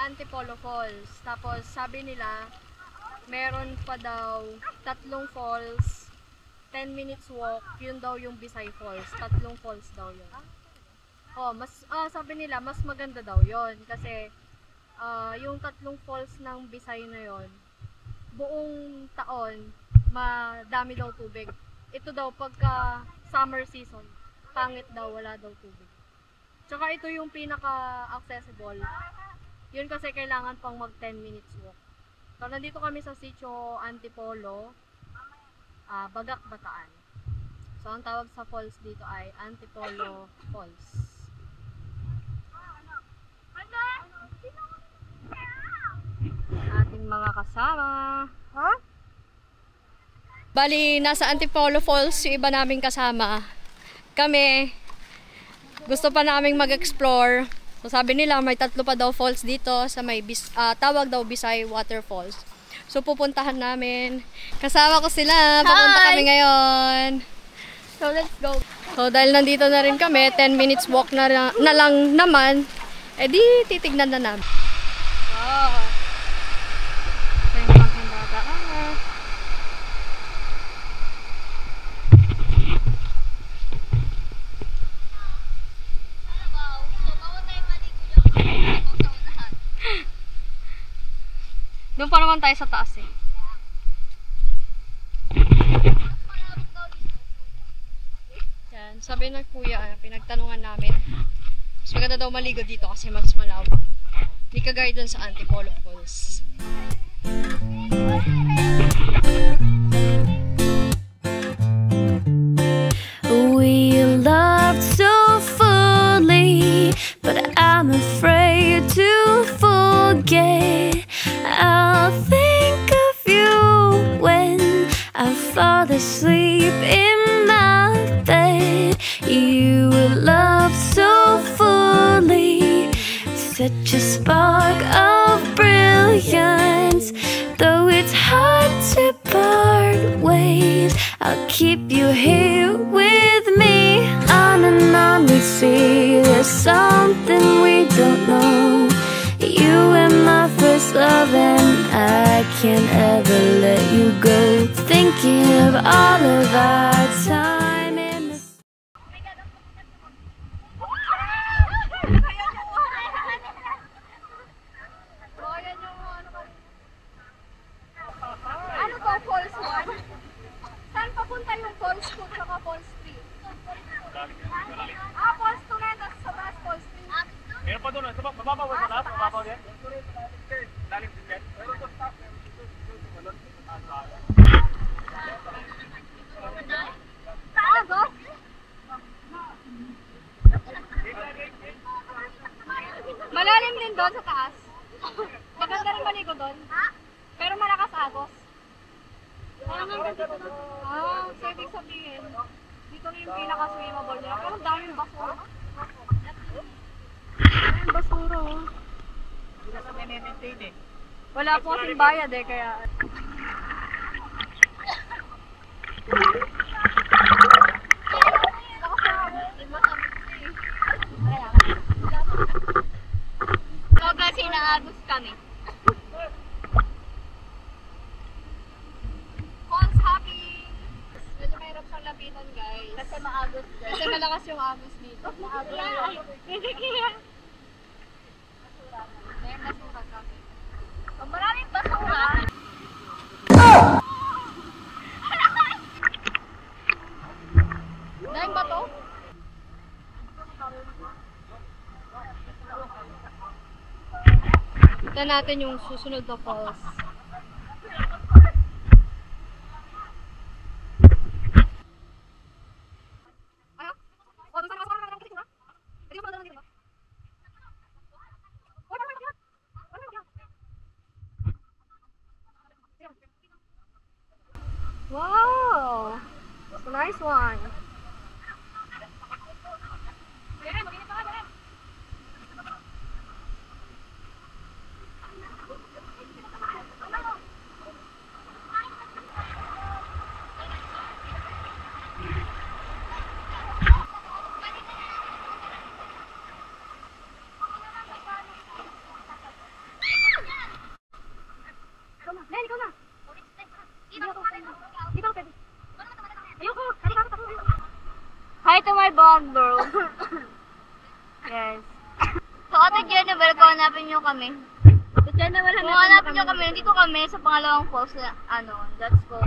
Antipolo Falls. Tapos sabi nila, meron pa daw 3 falls, 10 minutes walk, yun daw yung Bisay Falls. 3 falls daw yun. Sabi nila, mas maganda daw yun. Kasi, yung 3 falls ng Bisay na yun, buong taon, madami daw tubig. Ito daw, pagka summer season, pangit daw, wala daw tubig. Tsaka ito yung pinaka-accessible. Yun kasi kailangan pang mag 10 minutes walk. So, nandito kami sa Sitio Antipolo, Bagak, Bataan. So, ang tawag sa falls dito ay Antipolo Falls. Ating mga kasama. Ha? Bali, nasa Antipolo Falls yung iba naming kasama. Kami, gusto pa naming mag-explore. So, sabi nila may 3 pa daw falls dito sa may tawag daw Bisay Waterfalls. So pupuntahan namin. Kasama ko sila. Papunta kami ngayon. So let's go. So dahil nandito na rin kami, 10 minutes walk na lang naman, di titignan na namin. Wow. Doon pa naman tayo sa taas eh. Yan, sabi ng kuya, pinagtanungan namin. Mas maganda daw maligo dito kasi mas malawak. Hindi kagaya dun sa Antipolo Falls. We loved so fully, but I'm afraid to forget. I'll think of you when I fall asleep in my bed. You love so fully, such a spark of brilliance. Though it's hard to part ways, I'll keep you here with me. On and on we see there's something we don't know. You and my first love, and I can't ever let you go. Thinking of all of our time in the Ano to, Falls 1? Saan papunta yung Falls 2 at Falls 3? Falls 2 na, tapos sa taas Falls 3. Meron pa doon, mababaw sa taas, mababaw din. Lalim din yan. Taagos? Malalim din doon sa taas. Maganda rin maligo doon. Pero malakas agos. Parang hanggang dito na. So ibig sabihin, dito na yung pinaka-swimmable nila. Pero daming basura. Daming basura. Hindi na sa maintain eh. Wala po kasing bayad eh, kaya... So kasi naagos kami. Falls hopping! Medyo mahirap siyang lapitan, guys. Kasi maagos dyan. Kasi malakas yung agos dito. Hindi kaya. May basura kami. Oh, maraming basura. Dahil ba to? Tignan natin yung susunod na falls. Wow! That's a nice one. my bond, bro. Yes. So, Ate Jennifer, kung hanapin nyo kami. Kung hanapin nyo kami, nandito kami sa pangalawang falls na, that's called,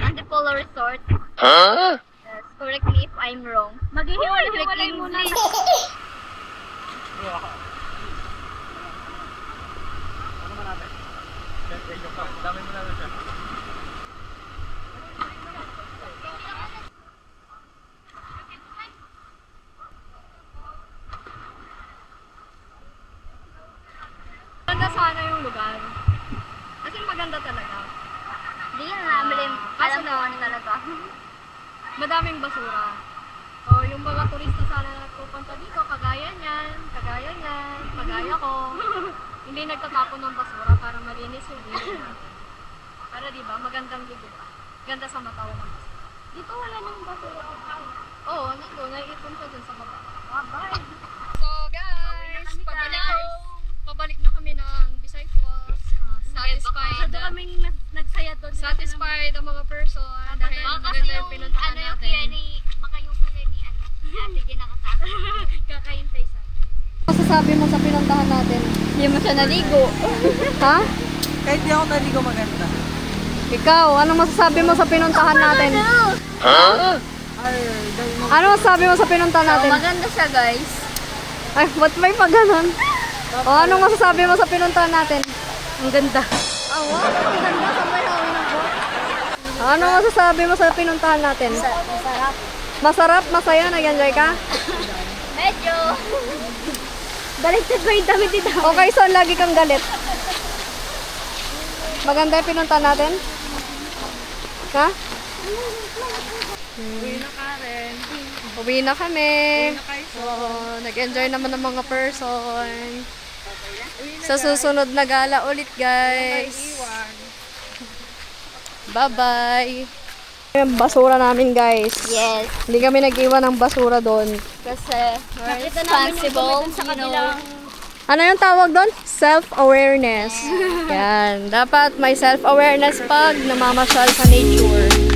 Antipolo Resort. Yes, correct me if I'm wrong. Maghihiwalay muna. Ano man natin? Dami mo na siya. Maganda sana yung lugar. Kasi maganda talaga. Hindi yan namin. Kaso Alam ko ano talaga. Madaming basura. O, yung mga turista sana na pupunta dito, kagaya niyan, kagaya ko. Hindi nagtatapon ng basura para malinis yung ilog natin. Para diba, magandang lugar. Ganda sa mata ng basura. Dito wala nang basura. Oo, nandun, naiipon siya dun sa baba. Bye. So guys, pabalik na kami ng Bisay Falls. Satisfied. nagsaya doon. Satisfied ang mga person dahil maganda yung pinuntahan natin. Baka yung kaya ni Ate Gina nakatapos. Kakahintay sa atin. Masasabi mo sa pinuntahan natin? Hindi mo siya naligo. Ha? Kahit di ako naligo maganda. Ikaw, anong masasabi mo sa pinuntahan natin? Ano masasabi mo sa pinuntahan natin? Maganda siya, guys. Ay, ba't may pa ganun? O, anong masasabi mo sa pinuntahan natin? Ang ganda. Oh, wow. Ang ganda sa may hawin ng boat. Anong masasabi mo sa pinuntahan natin? Masarap. Masarap, masaya, nag-enjoy ka? Medyo. Baliktad ba yung damit dito? Okay, so lagi kang galit. Maganda yung pinuntahan natin? Ha? Uwi na Karen. Uwi na kami. Na kayo. So, nag-enjoy naman ng mga person. Sa susunod na gala ulit, guys. Iwan. Bye-bye. Yung basura namin, guys. Yes. Hindi kami nag-iwan ng basura doon. Kasi we're responsible, you know. Ano yung tawag doon? Self-awareness. Yan. Dapat may self-awareness pag namamasyal sa nature.